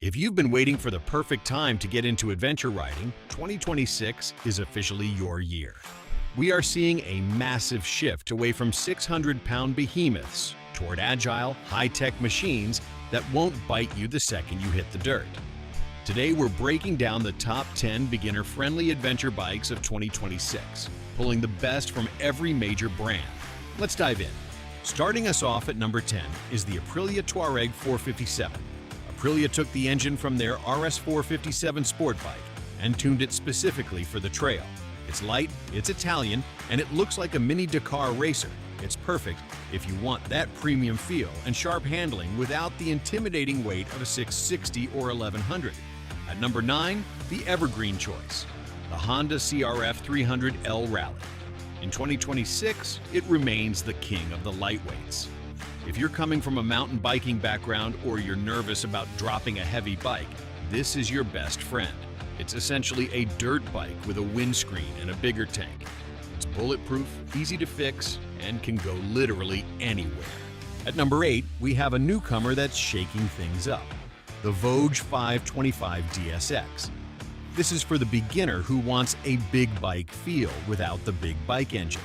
If you've been waiting for the perfect time to get into adventure riding, 2026 is officially your year. We are seeing a massive shift away from 600-pound behemoths toward agile, high-tech machines that won't bite you the second you hit the dirt. Today, we're breaking down the top 10 beginner-friendly adventure bikes of 2026, pulling the best from every major brand. Let's dive in. Starting us off at number 10 is the Aprilia Touareg 457. Aprilia took the engine from their RS 457 sport bike and tuned it specifically for the trail. It's light, it's Italian, and it looks like a mini Dakar racer. It's perfect if you want that premium feel and sharp handling without the intimidating weight of a 660 or 1100. At number 9, the evergreen choice, the Honda CRF 300L Rally. In 2026, it remains the king of the lightweights. If you're coming from a mountain biking background or you're nervous about dropping a heavy bike, this is your best friend. It's essentially a dirt bike with a windscreen and a bigger tank. It's bulletproof, easy to fix, and can go literally anywhere. At number 8, we have a newcomer that's shaking things up, the Vogue 525 DSX. This is for the beginner who wants a big bike feel without the big bike engine.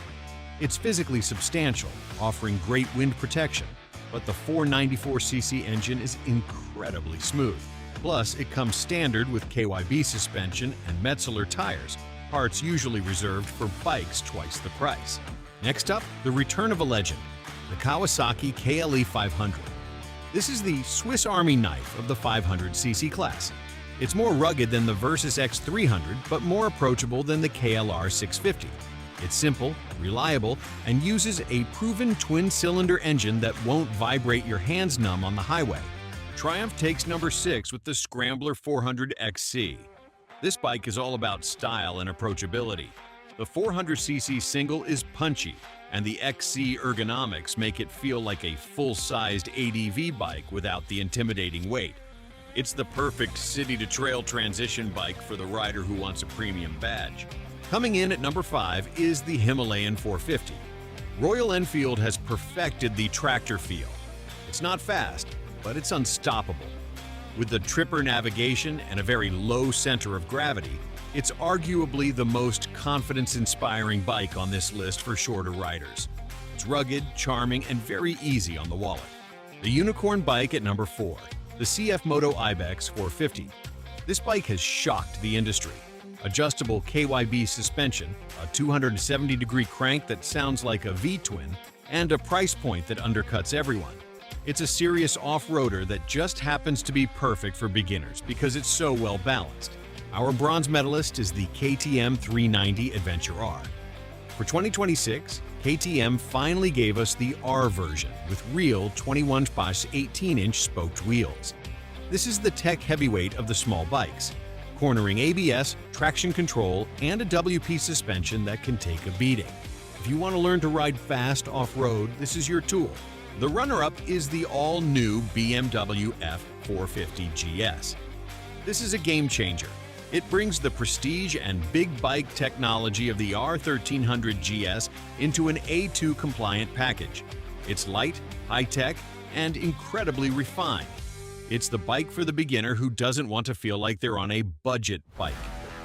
It's physically substantial, offering great wind protection, but the 494cc engine is incredibly smooth. Plus, it comes standard with KYB suspension and Metzeler tires, parts usually reserved for bikes twice the price. Next up, the return of a legend, the Kawasaki KLE 500. This is the Swiss Army knife of the 500cc class. It's more rugged than the Versys X300, but more approachable than the KLR 650. It's simple, reliable, and uses a proven twin-cylinder engine that won't vibrate your hands numb on the highway. Triumph takes number 6 with the Scrambler 400 XC. This bike is all about style and approachability. The 400cc single is punchy, and the XC ergonomics make it feel like a full-sized ADV bike without the intimidating weight. It's the perfect city-to-trail transition bike for the rider who wants a premium badge. Coming in at number 5 is the Himalayan 450. Royal Enfield has perfected the tractor feel. It's not fast, but it's unstoppable. With the tripper navigation and a very low center of gravity, it's arguably the most confidence-inspiring bike on this list for shorter riders. It's rugged, charming, and very easy on the wallet. The unicorn bike at number 4, the CF Moto Ibex 450. This bike has shocked the industry. Adjustable KYB suspension, a 270-degree crank that sounds like a V-twin, and a price point that undercuts everyone. It's a serious off-roader that just happens to be perfect for beginners because it's so well balanced. Our bronze medalist is the KTM 390 Adventure R. For 2026, KTM finally gave us the R version with real 18-inch spoked wheels. This is the tech heavyweight of the small bikes, cornering ABS, traction control, and a WP suspension that can take a beating. If you want to learn to ride fast off-road, this is your tool. The runner-up is the all-new BMW F450 GS. This is a game-changer. It brings the prestige and big bike technology of the R1300 GS into an A2-compliant package. It's light, high-tech, and incredibly refined. It's the bike for the beginner who doesn't want to feel like they're on a budget bike.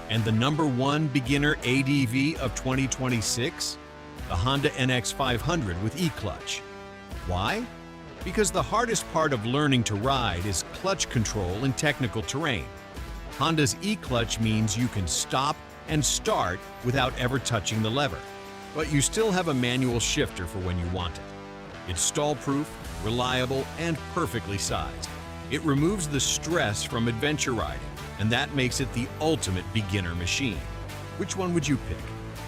And the number 1 beginner ADV of 2026? The Honda NX 500 with e-clutch. Why? Because the hardest part of learning to ride is clutch control in technical terrain. Honda's e-clutch means you can stop and start without ever touching the lever, but you still have a manual shifter for when you want it. It's stall-proof, reliable, and perfectly sized. It removes the stress from adventure riding, and that makes it the ultimate beginner machine. Which one would you pick?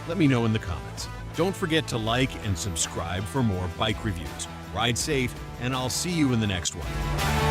Let me know in the comments. Don't forget to like and subscribe for more bike reviews. Ride safe, and I'll see you in the next one.